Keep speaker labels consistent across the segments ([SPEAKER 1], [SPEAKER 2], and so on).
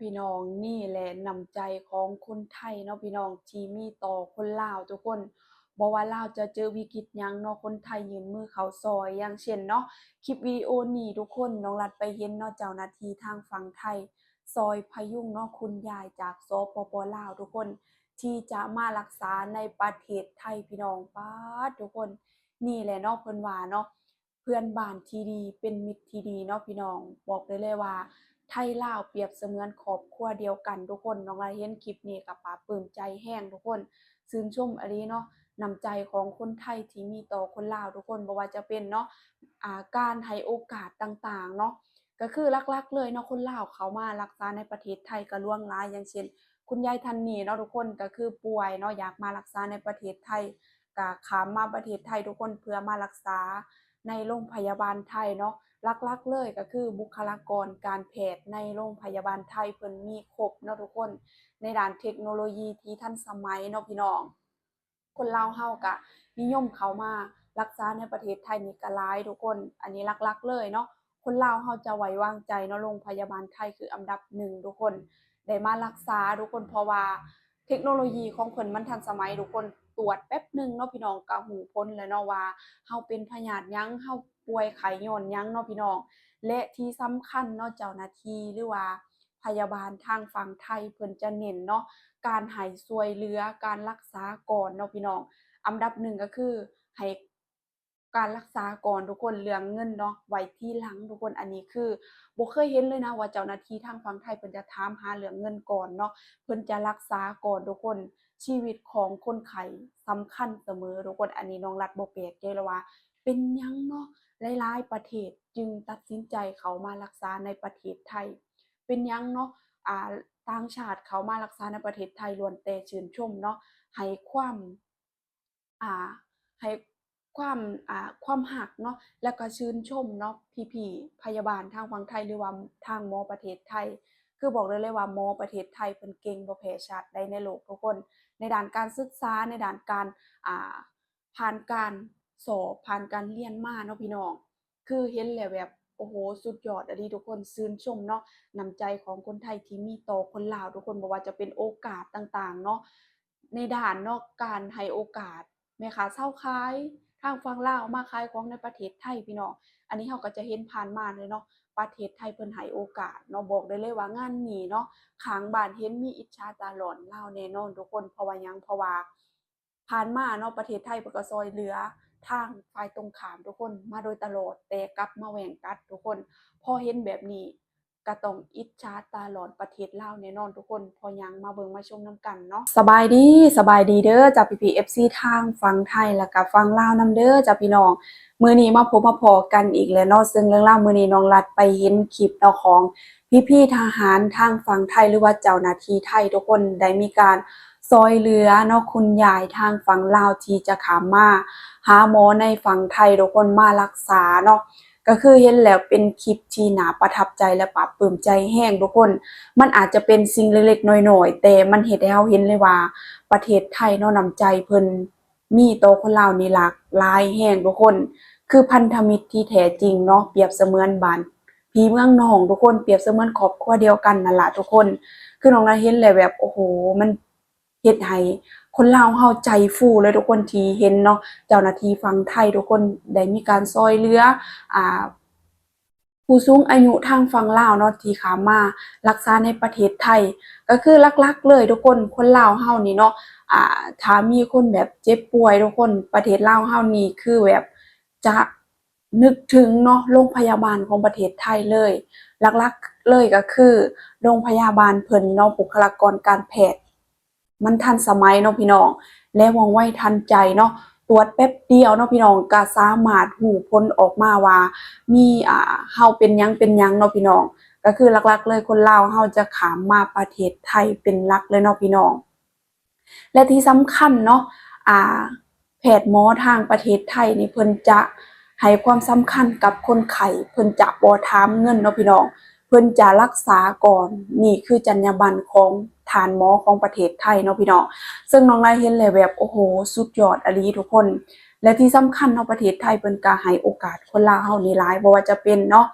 [SPEAKER 1] พี่น้องนี่แหละน้ำใจของคนไทยเนาะพี่น้องที่มีต่อคนลาวทุกคนบ่ว่าลาวจะเจอวิกฤตหยังเนาะคนไทยยื่นมือเข้าซอยอย่างเช่นเนาะคลิปวิดีโอนี้ทุกคนน้องรัฐไปเห็นเนาะเจ้าหน้าที่ทางฝั่งไทยซอยพยุงเนาะคุณยายจากสปปลาวทุกคนที่จะมารักษาในประเทศไทยพี่น้องป๊าดทุกคนนี่แหละเนาะเพิ่นว่าเนาะเพื่อนบ้านที่ดีเป็นมิตรที่ดีเนาะพี่น้องบอกได้เลยว่า ไทยลาวเปรียบเสมือนครอบครัวเดียวกันทุกคนน้องลาเห็นคลิปนี้ก็ปลาบปลื้มใจแห้งทุกคนชื่นชมอันนี้เนาะน้ำใจของคนไทยที่มีต่อคนลาวทุกคนบ่ว่าจะเป็นเนาะการให้โอกาสต่างๆเนาะก็คือหลักๆเลยเนาะคนลาวเขามารักษาในประเทศไทยก็ล่วงหลายอย่างเช่นคุณยายท่านนี้เนาะทุกคนก็คือป่วยเนาะอยากมารักษาในประเทศไทยก็ข้ามมาประเทศไทยทุกคนเพื่อมารักษาในโรงพยาบาลไทยเนาะ หลักๆเลยก็คือบุคลากรการแพทย์ในโรงพยาบาลไทยเพิ่นมีครบเนาะทุกคนในด้านเทคโนโลยีที่ทันสมัยเนาะพี่น้องคนลาวเฮาก็นิยมเข้ามารักษาในประเทศไทยนี่ก็หลายทุกคนอันนี้หลักๆเลยเนาะคนลาวเฮาจะไว้วางใจเนาะโรงพยาบาลไทยคืออันดับหนึ่งทุกคนได้มารักษาทุกคนเพราะว่าเทคโนโลยีของเพิ่นมันทันสมัยทุกคนตรวจแป๊บหนึ่งเนาะพี่น้องก็รู้ผลแล้วเนาะว่าเฮาเป็นพยาธิหยังเฮาป่วยไข้ย้อนหยังเนาะพี่น้อง และที่สำคัญเนาะเจ้าหน้าที่หรือว่าพยาบาลทางฝั่งไทยเพิ่นจะเน้นเนาะการให้ช่วยเหลือการรักษาก่อนเนาะพี่น้องอันดับหนึ่งก็คือให้การรักษาก่อนทุกคนเรื่องเงินเนาะไว้ที่หลังทุกคนอันนี้คือบ่เคยเห็นเลยนะว่าเจ้าหน้าที่ทางฝั่งไทยเพิ่นจะถามหาเรื่องเงินก่อนเนาะเพิ่นจะรักษาก่อนทุกคนชีวิตของคนไข้สำคัญเสมอทุกคนอันนี้น้องรัฐบ่แปลกใจเลยว่าเป็นหยังเนาะ หลายๆประเทศจึงตัดสินใจเข้ามารักษาในประเทศไทยเป็นหยังเนาะอ่าต่างชาติเข้ามารักษาในประเทศไทยล้วนแต่ชื่นชมเนาะให้ความอ่าให้ความความรักเนาะแล้วก็ชื่นชมเนาะพี่ๆพยาบาลทางฝั่งไทยหรือว่าทางหมอประเทศไทยคือบอกได้เลยว่าหมอประเทศไทยเพิ่นเก่งบ่แพ้ชาติใดในโลกทุกคนในด้านการศึกษาในด้านการอ่า ผ่านการสอบผ่านการเรียนมาเนาะพี่น้องคือเห็นแล้วแบบโอ้โฮสุดยอดอะลีทุกคนชื่นชมเนาะน้ำใจของคนไทยที่มีต่อคนลาวทุกคนบ่ว่าจะเป็นโอกาสต่างๆเนาะในด้านเนาะการให้โอกาสแม่ค้าเชาขายทางฝั่งลาวมาขายของในประเทศไทยพี่น้องอันนี้เราก็จะเห็นผ่านมาเลยเนาะประเทศไทยเพิ่นให้โอกาสเนาะบอกได้เลยว่างานนี้เนาะข้างบ้านเห็นมีอิจฉาตาร้อนลาวแน่นอนทุกคนเพราะว่าหยังเพราะว่า ผ่านมาเนาะประเทศไทยเพิ่นก็ช่วยเหลือทางฝ่ายตรงข้ามทุกคนมาโดยตลอดแต่กลับมาแหว่งกัดทุกคนพอเห็นแบบนี้ก็ต้องอิจฉาตาร้อนประเทศลาวแน่นอนทุกคนเพราะหยังมาเบิ่งมาชมนำกันเนาะสบายดีเด้อจ้ะพี่ๆ FC ทางฝั่งไทยแล้วก็ฝั่งลาวนำเด้อจ้ะพี่น้องมื้อนี้มาพบมาพ้อกันอีกแล้วเนาะซึ่งเรื่องราวมื้อนี้น้องรัดไปเห็นคลิปเนาะของพี่ๆทหารทางฝั่งไทยหรือว่าเจ้าหน้าที่ไทยทุกคนได้มีการช่วยเหลือเนาะคุณยายทางฝั่งลาวที่จะข้ามมาหาหมอในฝั่งไทยทุกคนมารักษาเนาะก็คือเห็นแล้วเป็นคลิปที่น่าประทับใจและปลาบปลื้มใจแรงทุกคนมันอาจจะเป็นสิ่งเล็กๆน้อยๆแต่มันเฮ็ดให้เราเห็นเลยว่าประเทศไทยเนาะน้ำใจเพิ่นมีต่อคนลาวนี่หลากหลายแรงทุกคนคือพันธมิตรที่แท้จริงเนาะเปรียบเสมือนบ้านพี่เมืองน้องทุกคนเปรียบเสมือนครอบครัวเดียวกันนั่นล่ะทุกคนคือน้องน่ะเห็นแล้วแบบโอ้โฮมัน เฮ็ดให้คนลาวเราใจฟูเลยทุกคนที่เห็นเนาะเจ้าหน้าที่ฝั่งไทยทุกคนได้มีการช่วยเหลืออ่าผู้สูงอายุทางฝั่งลาวเนาะที่ข้ามมารักษาในประเทศไทยก็คือหลักๆเลยทุกคนคนลาวเรานี่เนาะถ้ามีคนแบบเจ็บป่วยทุกคนประเทศลาวเรานี่คือแบบจะนึกถึงเนาะโรงพยาบาลของประเทศไทยเลยหลักๆเลยก็คือโรงพยาบาลเพิ่นเนาะบุคลากรการแพทย์ มันทันสมัยเนาะพี่น้องและว่องไวทันใจเนาะตรวจแป๊บเดียวเนาะพี่น้องก็สามารถรู้ผลออกมาว่ามีเฮาเป็นหยังเนาะพี่น้องก็คือหลักๆเลยคนลาวเฮาจะข้ามมาประเทศไทยเป็นหลักเลยเนาะพี่น้องและที่สำคัญเนาะอ่าแพทย์หมอทางประเทศไทยนี่เพิ่นจะให้ความสำคัญกับคนไข้เพิ่นจะบ่ถามเงินเนาะพี่น้องเพิ่นจะรักษาก่อนนี่คือจรรยาบรรณของทานหมอของประเทศไทยเนาะพี่น้องซึ่งน้องนายเห็นแล้วแบบโอ้โฮสุดยอดอะลีทุกคนและที่สำคัญเนาะประเทศไทยเพิ่นก็ให้โอกาสคนลาวเฮานี่หลายบ่ว่าจะเป็นเนาะ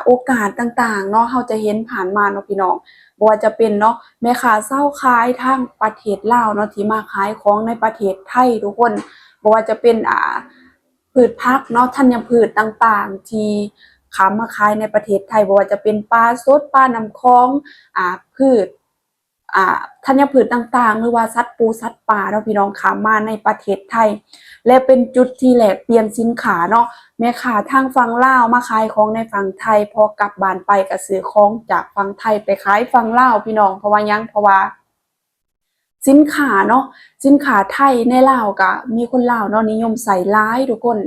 [SPEAKER 1] โอกาสต่างๆเนาะเราจะเห็นผ่านมาเนาะพี่น้องบ่ว่าจะเป็นเนาะแม่ค้าเช้าขายทางประเทศลาวเนาะที่มาขายของในประเทศไทยทุกคนบ่ว่าจะเป็นพืชผักเนาะธัญพืชต่างๆที่ขามาขายในประเทศไทยบ่ว่าจะเป็นปลาสดปลาน้ำคลองพืชธัญพืชต่างๆหรือว่าสัตว์ปูสัตว์ป่าเนาะพี่น้องขามาในประเทศไทยและเป็นจุดที่แลกเปลี่ยนสินค้าเนาะแม่ค้าทางฝั่งลาวมาขายของในฝั่งไทยพอกลับบ้านไปก็ซื้อของจากฝั่งไทยไปขายฝั่งลาวพี่น้องเพราะว่าสินค้าเนาะสินค้าไทยในลาวก็มีคนลาวเนาะนิยมใส่หลายทุกคน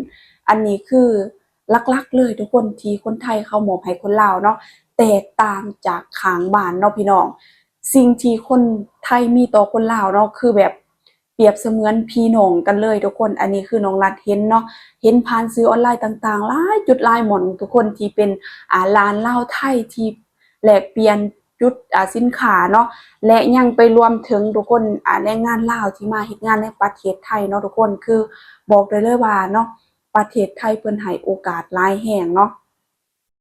[SPEAKER 1] อันนี้คือหลักๆเลยทุกคนที่คนไทยเขามอบให้คนลาวเนาะแตกต่างจากข้างบ้านเนาะพี่น้องสิ่งที่คนไทยมีต่อคนลาวเนาะคือแบบเปรียบเสมือนพี่น้องกันเลยทุกคนอันนี้คือน้องรัฐเห็นเนาะเห็นผ่านสื่อออนไลน์ต่างๆหลายจุดหลายหม่องทุกคนที่เป็นร้านเหล้าไทยที่แลกเปลี่ยนจุดสินค้าเนาะและยังไปรวมถึงทุกคนแรงงานลาวที่มาเฮ็ดงานในประเทศไทยเนาะทุกคนคือบอกได้เลยว่าเนาะประเทศไทยเพิ่นให้โอกาสหลายแห่งเนาะ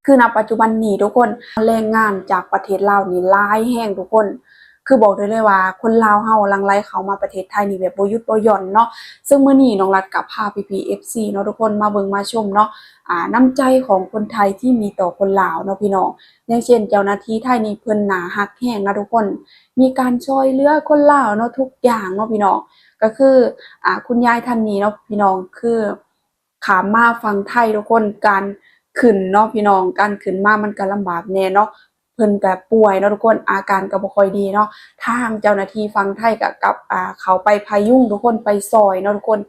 [SPEAKER 1] คือณปัจจุบันนี้ทุกคนแรงงานจากประเทศลาวนี่หลายแห่งทุกคนคือบอกได้เลยว่าคนลาวเฮาหลั่งไหลเข้ามาประเทศไทยนี่แบบบ่หยุดบ่หย่อนเนาะซึ่งมื้อนี้น้องรัฐก็พาพี่ๆ FC เนาะทุกคนมาเบิ่งมาชมเนาะน้ำใจของคนไทยที่มีต่อคนลาวเนาะพี่น้องอย่างเช่นเจ้าหน้าที่ไทยนี่เพิ่นน่ารักแรงนะทุกคนมีการช่วยเหลือคนลาวเนาะทุกอย่างเนาะพี่น้องก็คือคุณยายท่านนี้เนาะพี่น้องคือข้ามมาฝั่งไทยทุกคนการขึ้นเนาะพี่น้องการขึ้นมามันก็ลำบากแน่เนาะเพิ่นก็ป่วยเนาะทุกคนอาการก็บ่ค่อยดีเนาะทางเจ้าหน้าที่ฝั่งไทยก็กับเขาไปพยุงทุกคนไปซอยเนาะทุกคน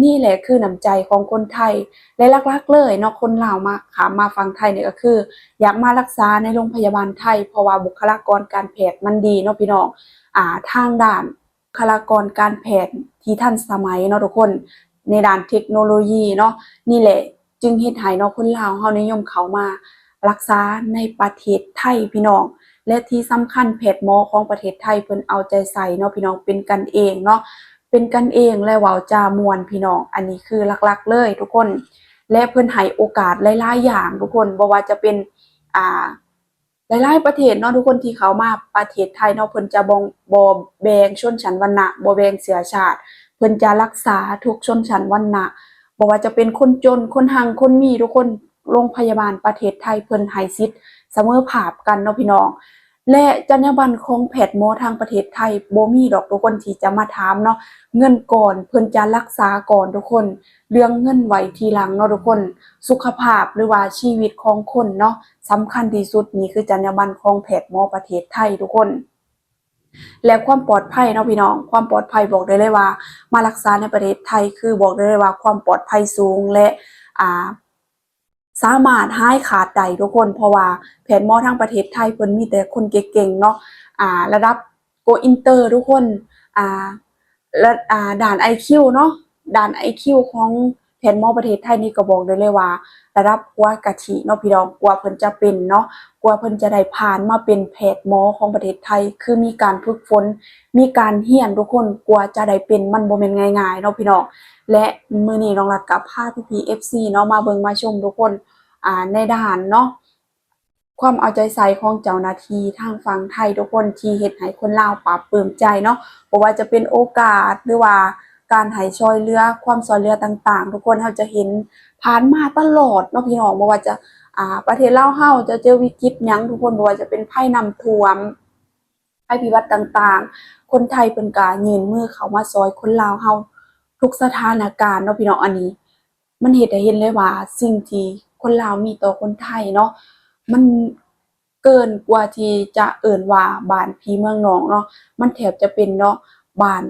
[SPEAKER 1] นี่แหละคือน้ำใจของคนไทยและหลักๆเลยเนาะคนลาวมาข้ามมาฝั่งไทยเนี่ยก็คืออยากมารักษาในโรงพยาบาลไทยเพราะว่าบุคลากรการแพทย์มันดีเนาะพี่น้องทางด้านบุคลากรการแพทย์ที่ทันสมัยเนาะทุกคนในด้านเทคโนโลยีเนาะนี่แหละจึงเฮ็ดให้เนาะคนลาวเฮานิยมเข้ามารักษาในประเทศไทยพี่น้องและที่สำคัญแพทย์หมอของประเทศไทยเพิ่นเอาใจใส่เนาะพี่น้องเป็นกันเองเนาะเป็นกันเองและเว้าจาม่วนพี่น้องอันนี้คือหลักๆเลยทุกคนและเพิ่นให้โอกาสหลายๆอย่างทุกคนบ่ว่าจะเป็นหลายๆประเทศเนาะทุกคนที่เขามาประเทศไทยเนาะเพิ่นจะบ่แบ่งชนชั้นวรรณะบ่แบ่งเชื้อชาติเพิ่นจะรักษาทุกชนชั้นวรรณะบ่ว่าจะเป็นคนจนคนหังคนมีทุกคนโรงพยาบาลประเทศไทยเพิ่นให้สิทธิ์เสมอภาคกันเนาะพี่น้องและจรรยาบรรณของแพทย์หมอทางประเทศไทยบ่มีดอกทุกคนที่จะมาถามเนาะเงินก่อนเพิ่นจะรักษาก่อนทุกคนเรื่องเงินไว้ทีหลังเนาะทุกคนสุขภาพหรือว่าชีวิตของคนเนาะสำคัญที่สุดนี่คือจรรยาบรรณของแพทย์หมอประเทศไทยทุกคนและความปลอดภัยเนาะพี่น้องความปลอดภัยบอกได้เลยว่ามารักษาในประเทศไทยคือบอกได้เลยว่าความปลอดภัยสูงและสามารถหายขาดได้ทุกคนเพราะว่าแพทย์หมอทางประเทศไทยเพิ่นมีแต่คนเก่งๆเนาะระดับโกอินเตอร์ทุกคนและด่าน IQ เนาะด่าน IQ ของแพทย์หมอประเทศไทยนี่ก็บอกได้เลยว่าระดับกว่ากะทิเนาะพี่น้องกว่าเพิ่นจะเป็นเนาะกว่าเพิ่นจะได้ผ่านมาเป็นแพทย์หมอของประเทศไทยคือมีการฝึกฝนมีการเรียนทุกคนกว่าจะได้เป็นมันบ่แม่นง่ายๆเนาะพี่น้องและมื้อนี้น้องรัฐก็พาพี่ๆ FC เนาะมาเบิ่งมาชมทุกคนในด้านเนาะความเอาใจใส่ของเจ้าหน้าที่ทางฝั่งไทยทุกคนที่เฮ็ดให้คนลาวปลาบปลื้มใจเนาะบ่ว่าจะเป็นโอกาสหรือว่าการให้ช่วยเหลือความช่วยเหลือต่างๆทุกคนเราจะเห็นผ่านมาตลอดเนาะพี่น้องบ่ว่าจะประเทศลาวเฮาจะเจอวิกฤตหยังทุกคนบ่ว่าจะเป็นภัยน้ำท่วมภัยพิบัติต่างๆคนไทยเพิ่นก็ยื่นมือเข้ามาช่วยคนลาวเฮาทุกสถานการณ์เนาะพี่น้องอันนี้มันเฮ็ดให้เห็นเลยว่าสิ่งที่คนลาวมีต่อคนไทยเนาะมันเกินกว่าที่จะเอิ้นว่าบ้านพี่เมืองน้องเนาะมันแทบจะเป็นเนาะบ้าน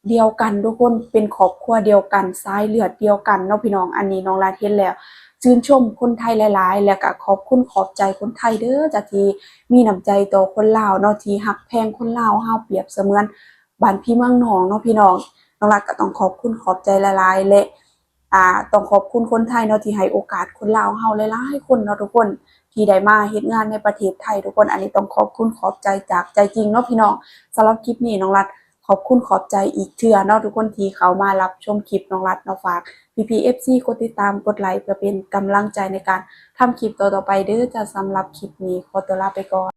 [SPEAKER 1] เดียวกันทุกคนเป็นครอบครัวเดียวกันสายเลือดเดียวกันเนาะพี่น้องอันนี้น้องลาเห็นแล้วชื่นชมคนไทยหลายๆแล้วก็ขอบคุณขอบใจคนไทยเด้อจ้ะที่มีน้ำใจต่อคนลาวเนาะที่รักแพงคนลาวเฮาเปรียบเสมือนบ้านพี่เมืองน้องเนาะพี่น้องน้องรักก็ต้องขอบคุณขอบใจหลายๆและต้องขอบคุณคนไทยเนาะที่ให้โอกาสคนลาวเฮาหลายๆคนเนาะทุกคนที่ได้มาเฮ็ดงานในประเทศไทยทุกคนอันนี้ต้องขอบคุณขอบใจจากใจจริงเนาะพี่น้องสำหรับคลิปนี้น้องรัฐข อบคุณขอบใจอีกเทื่อเนาะทุกคนที่เข้ามารับชมคลิปน้องรัดเนาะฝากพี่ FC กดติดตามกดไลค์เพื่อเป็นกำลังใจในการทำคลิปต่อๆไปเด้อจ้ะสำหรับคลิปนี้ขอตัวลาไปก่อน